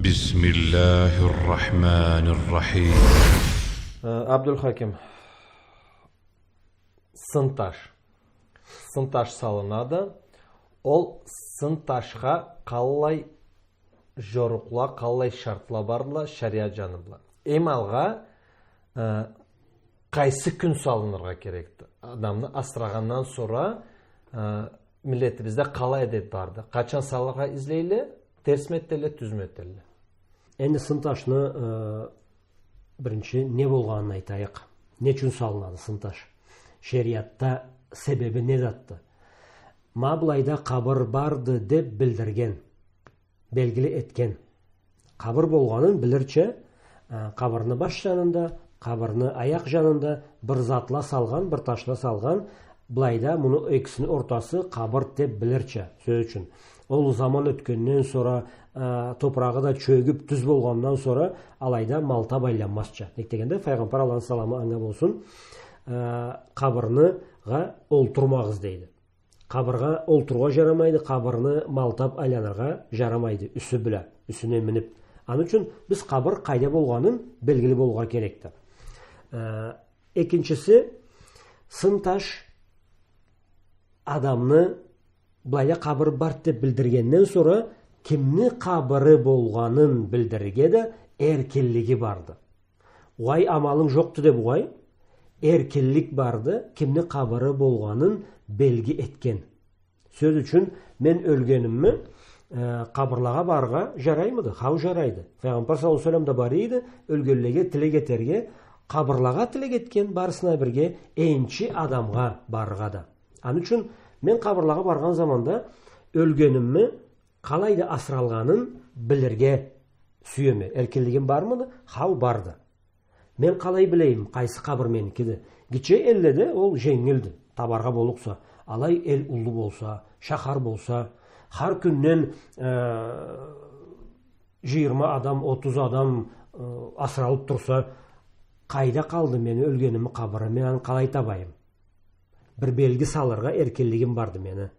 بسم الله الرحمن الرحيم. Абдулхаким, сынташ салынады. Ол сынташқа қалай жорықла, қалай шартла бардыла, шариат жаныбыла. Алға қайсы күн салынырға керекті? Адамны асырағаннан сора милletімізде қалай әдет барды? Қачан салырға izleyle, терс меттелі, түз меттелі? Енді сынташны бірінші не болғанын айтайық. Не үшін салынады сынташ? Шариатта себебі не затты? Маблайда қабыр барды деп білдірген, белгілі еткен. Қабыр болғанын білірче, қабырны баш жанында, қабырны аяқ жанында бір затла салған, бір ташла салған, бұлайда мұны екісінің ортасы қабыр деп білірче, сөз үшін. Ол zaman өткеннен сора, топырағы да чөгіп түз болғаннан сора, алайда малта байланмасча. Нектегенде, Пайғамбар Аллаһ саламы аңа болсын, қабырныға олтырмағыз дейді. Қабырға олтыруға жарамайды, қабырны малтап айланырға жарамайды, үсі білі, үсіне мініп. Аны үшін біз қабыр қайда болғанын белгілі болуға керекті. Екіншісі, сынташ адамны бұлайда қабыр бар деп білдіргеннен сора, кімні қабыры болғанын білдірге де әркеллігі барды. Уай амалың жоқты деп уай, әркеллік барды, кімні қабыры болғанын белгі еткен. Сөз үшін мен өлгенімі қабырлаға барға жараймыды, қау жарайды. Пайғамбар саллаллаху алейхи ва саллям да бар еді, өлгенліге тілек етерге, қабырлаға тілек еткен барысына бірге әйінші адамға барға да. Аны үшін мен қабырлаға барған заманда өлгенімі қалайды асыралғанын білірге сүйеме. Әркелдеген бар мыды? Қау барды. Мен қалай білейім, қайсы қабыр менікіді? Гече әлледі, ол жеңілді. Табарға болуқса, алай ел ұлы болса, шахар болса, har күннен 20 адам, 30 адам асыралып тұрса, қайда қалды мені өлгенімі қабыры, мен қалай табайым? Бір белгі салырға еркелігім барды мені.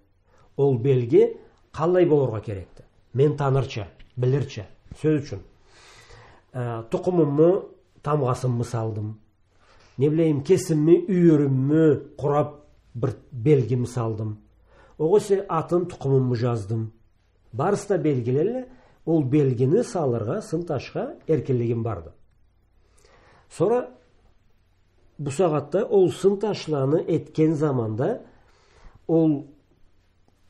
Ол белгі қалай болырға керекті? Мен танырча, білірча, сөз үшін. Тұқымымы, тамғасымы салдым. Не білейім, кесімі, үйірімі құрап бір белгімі салдым. Оғысы атын тұқымымы жаздым. Барыста белгілелі, ол белгіні салырға, сынташқа еркелігім барды. Сора, бұл сағатта ол сынташланы еткен заманда, ол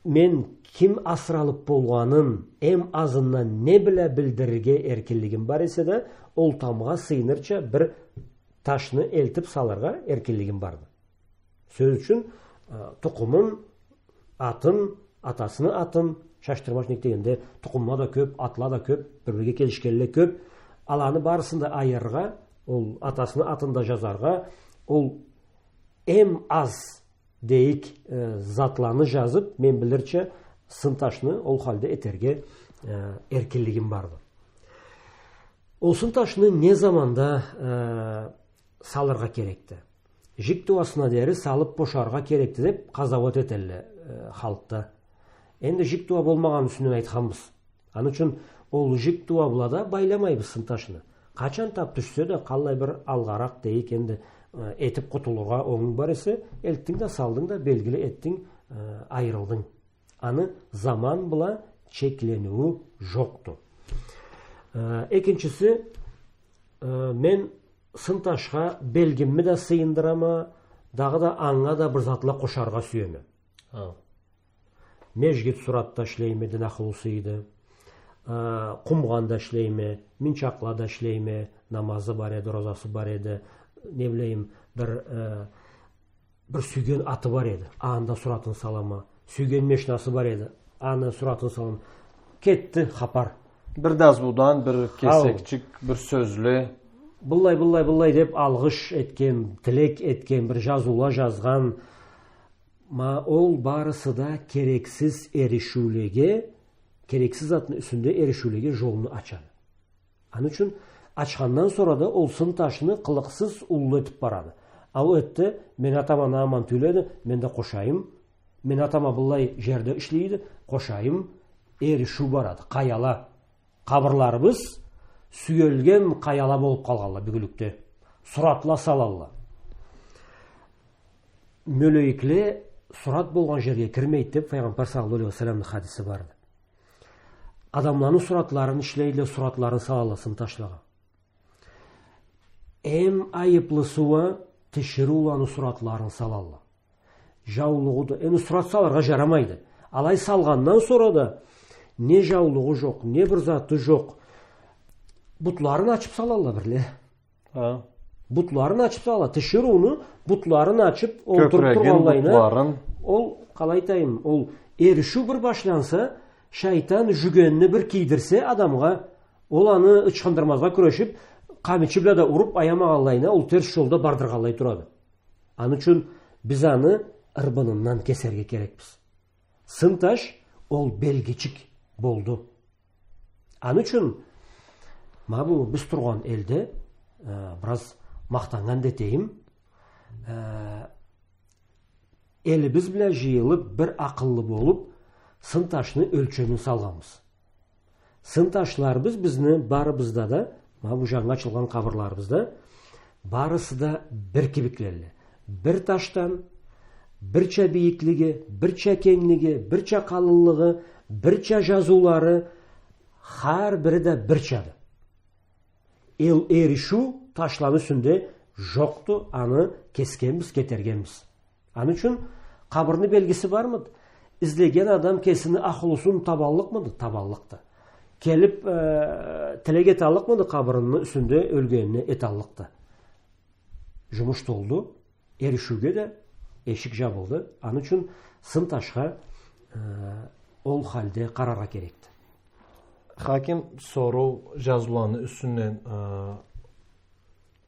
мен кім асыралып болғанын азынан не біле білдірге еркелігім бар есе де, ол тамға сыйнырча бір ташны елтіп салырға еркелігім барды. Сөз үшін тұқымын, атын, атасыны атын, шаштырмаш нектегенде тұқымма да көп, атла да көп, бірге келішкелі көп, аланы барысында айырға, ол атасыны атында жазарға, ол аз дейік затланы жазып, мен білірче сынташны ол халде етерге еркелігім барды. Ол сынташны не заманда салырға керекті? Жик туасына дәрі салып бошарға керекті деп қазават етелі халықта. Енді жик туа болмаған үсінен айтқанбыз. Аны үшін ол жик туа бұлада байламайбыз сынташыны. Қачан тап түшсе де қалай бір алғарақ дейік енді етіп құтылуға оңың бар есе, елттің да салдың да белгілі еттің айырылдың. Аны заман бұла чекленуі жоқты. Екіншісі, мен сынташқа белгімі да сыйындырама, дағы да аңға да бір затла қошарға сүйеме. Межгет сұратта шлейме, дінақылу сыйды, құмғанда шлейме, минчақлада шлейме, намазы бар еді, розасы бар еді, не білейім, бір сүйген аты бар еді, ағында сұратын салама, сүйген мешнасы бар еді, ағында сұратын салама, кетті қапар. Бір дазбудан, бір кесекчік, бір сөзлі. Бұлай деп алғыш еткен, тілек еткен, бір жазула жазған, ол барысы да керексіз ерішулеге, керексіз атын үстінде ерішулеге жолыны açады. Аны үшін açқаннан sonra да ол сынташыны қылықсыз ұлы етіп барады. Ал өтті, мен атама наман түйледі, мен де қошайым, мен атама бұлай жерде ішлейді, қошайым, ерішу барады, қаяла. Қабырларыбыз сүйелген қаяла болып қалғанла бүгілікте. Сұратла салалла. Мөлейкле сұрат болған жерге кірмейді деп пайғамбар саллаллаху алейхи ва салламның хадисі барды. Адамларның сұратларын ішлейлі, сұратларын салаласын ташлаға. Эм айыплы суы тешіруланы сұратларын салалла. Жаулығыды, әні сұрат саларға жарамайды. Алай салғаннан sonra да не жаулығы жоқ, не бір заты жоқ. Бұтларын açıp салалла бірле. Бұтларын açıp салалла. Тешіруны бұтларын açıp отырып тұрғанлайына. Ол, қалай айтайын, ол ерішу бір башланса, шайтан жүгенні бір кейдірсе адамға, ол аны ычқындырмазға күрешіп, қамечі білада ұрып аямағалайына, ол теріс жолда бардырғалай тұрады. Аны үшін біз аны ырбынынан кесерге керекпіз. Сынташ ол белгечік болды. Аны үшін бұл біз тұрған елде біраз мақтанған детейім. Әлі біз біле жиылып, бір ақыллы болып, сынташны өлчөнін салғамыз. Сынташлар бізді барыбызда да, бұл жаңа açылған қабырларыбызда, барысы да бір кебіклерлі. Бір таштан, бірча бейіклігі, бірча кеңлігі, бірча қалылығы, бірча жазулары, har biri de бірчады. El erişu taşların üstünde жоқты, аны кескенбіз, кетергенбіз. Аны үшін қабырны белгісі бар мыды? İzlеген адам кесіні ақылысын табаллық мыды? Табаллықты. Келіп тілек еталық мыды? Қабырының үстінде өлгеніне еталлықты. Жұмыш толды, ерішуге де eşik жабылды. Аны үшін сын ташқа ол халде қарарға керекті. Hakim soru жазуланы üstünden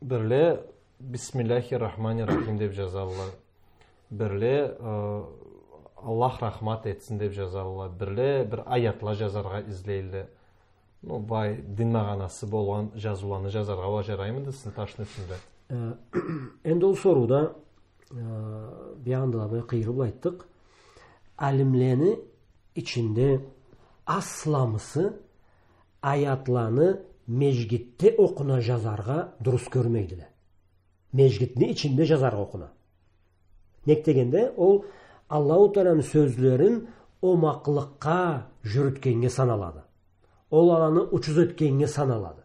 birle Bismillahirrahmanirrahim деп жазалылар. Бірle Аллах рахмат етсін деп жазалылар. Бірle бір аятла жазарға izleyildi. Бай дін мағанасы болған жазуланы жазарға жараймыды сынташның үстінде? Енді ол соруда bir da qıyırıp ayttık. Alimleni içinde aslamısı ayatlarını mecgitte okuna жазарға dürüst görmeydiler. Mecgitni içinde жазарға okuna. Nek degende ol Allahu Teala'nın sözlerin omaqlıqqa jürütkenge sanaladı. Ol alanı uçuz ötkenge sanaladı.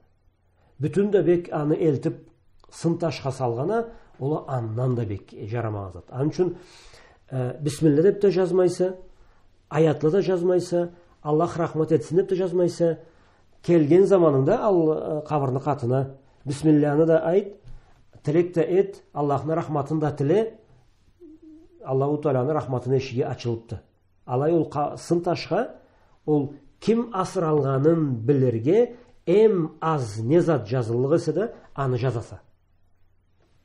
Bütün de bek anı eltip sıntaşqa salgana ola andan da bek jaramağızat. Anın üçün Bismillah dep de жазмайса, ayatla da жазмайса, Allah rahmet etsin dep de жазмайса, kelgen zamanında al qabırны qatına Bismillah'ını da ayt, tilek de et, Allah'ın rahmatını da tile, Allahu Teala'nın rahmatını eşiği açılıptı. Alay ol sıntaşqa, ol kim asıralğanın bilirge, em az nezat жазылығы ise de anı жазаса.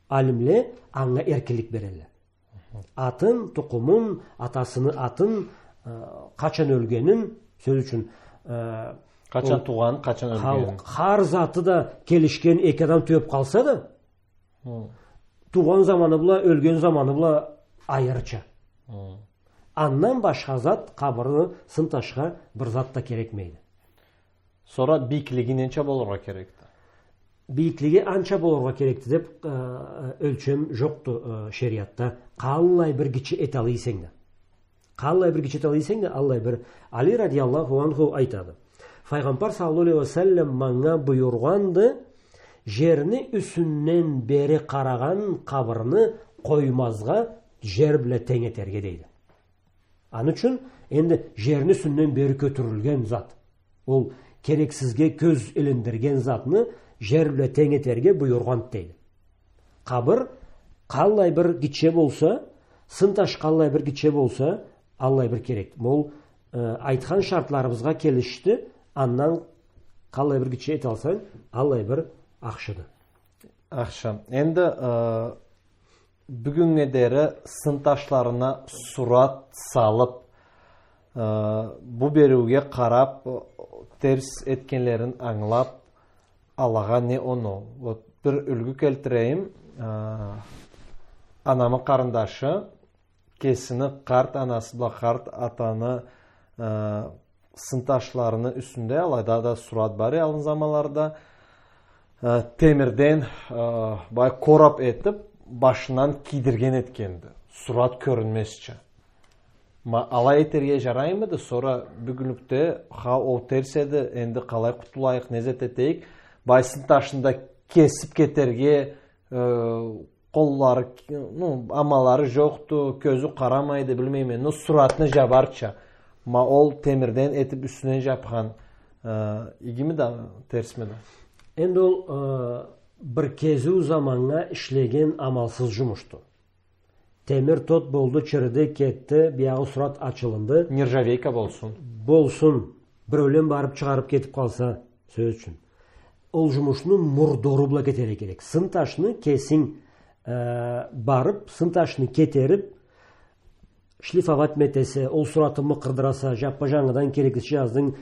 Alimle аңа erkilik bereli. Atın, tukumun, atasını atın, kaçan ölgenin, söz üçün Kaçan tuğan, kaçan ölgenin. Har zatı da kelişken ek adam töyüp kalsa da, tuğan zamanı bula, ölgen zamanı bula ayırıça. Andan başka zat kabırını sıntaşqa bir zat da gerekmeydi. Sonra biyikligi neçe bolurga kerekti? Biyikligi ança bolurga kerekti dep ölçüm joktu şeriatta. Qallay bir giçi et alıysen de. Qallay bir giçi et alıysen de Allah bir Ali radiyallahu anhu aytadı. Peygamber sallallahu aleyhi ve sellem manga buyurgandı. Jerini üsünden beri qaragan qabırını koymazga jer bile teң eterge deydi. Anı üçün endi jerini üsünden beri götürülgen zat. Ol kereksizge köz ilindirgen zatını jer bile teң eterge buyurgan deydi. Qabır qallay bir giçe bolsa, sıntaş qallay bir giçe bolsa, allay bir kerek. Ol aytkan şartlarımızga kelişti. Andan qallay bir giçe et alsan, allay bir ақшыды. Ақша. Енді бүгінге дәрі сынташларына сурат салып, bu беруге қарап, терс еткенлерін аңлап, Аллаға не оны. Bir үлгі келтірейім. Анамы қарындашы, кесіні қарт анасы бұла қарт атаны сынташларының үстінде алайда да сурат бар алын замаларда темірден бай корап етіп башынан кидірген еткенді сурат көрінмесче. Алай етерге жараймыды, сора бүгінлікте о терседі, енді қалай құтылайық, незет етейік, бай сынташында кесіп кетерге қоллары, амалары жоқты, көзі қарамайды, білмеймен, суратны жабарча. Ол темірден етіп үстінен жапқан егімі да, терсімі да? Енді ол бір кезу заманға ішлеген амалсыз жұмышты. Темір тот болды, чырды кетті, бияғы сурат açılındı. Нержавейка болсын. Болсын, бір өлем барып шығарып кетіп қалса, сөз үшін. Ол жұмышны мұрдору бұла кетері керек. Сынташны кесін барып, сынташны кетеріп, шлифават метесе, ол сураты мұқырдыраса, жаппа жаңыдан керекісі жаздың,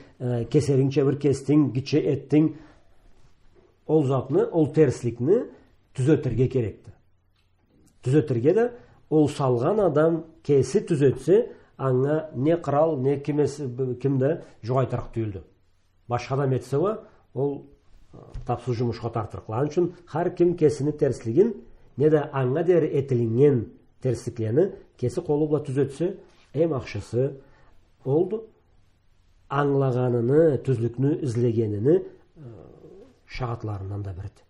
кесерін чебір кестің, гіче еттің, ол затны, ол терслікні түзөтірге керекті. Түзөтірге де ол салған адам кесі түзетсе, аңа не қырал, не кімді жоғайтырақ түйілді. Башқа адам етсе ол тапсыз жұмышқа тартырқылан үшін, har kim кесіні терслігін, не де аңа дер етілінген терсліклені кесі қолы бұла түзетсе, ақшысы олды. Аңлағаныны, түзлікні, ізлегеніні шағатларынан да бірді.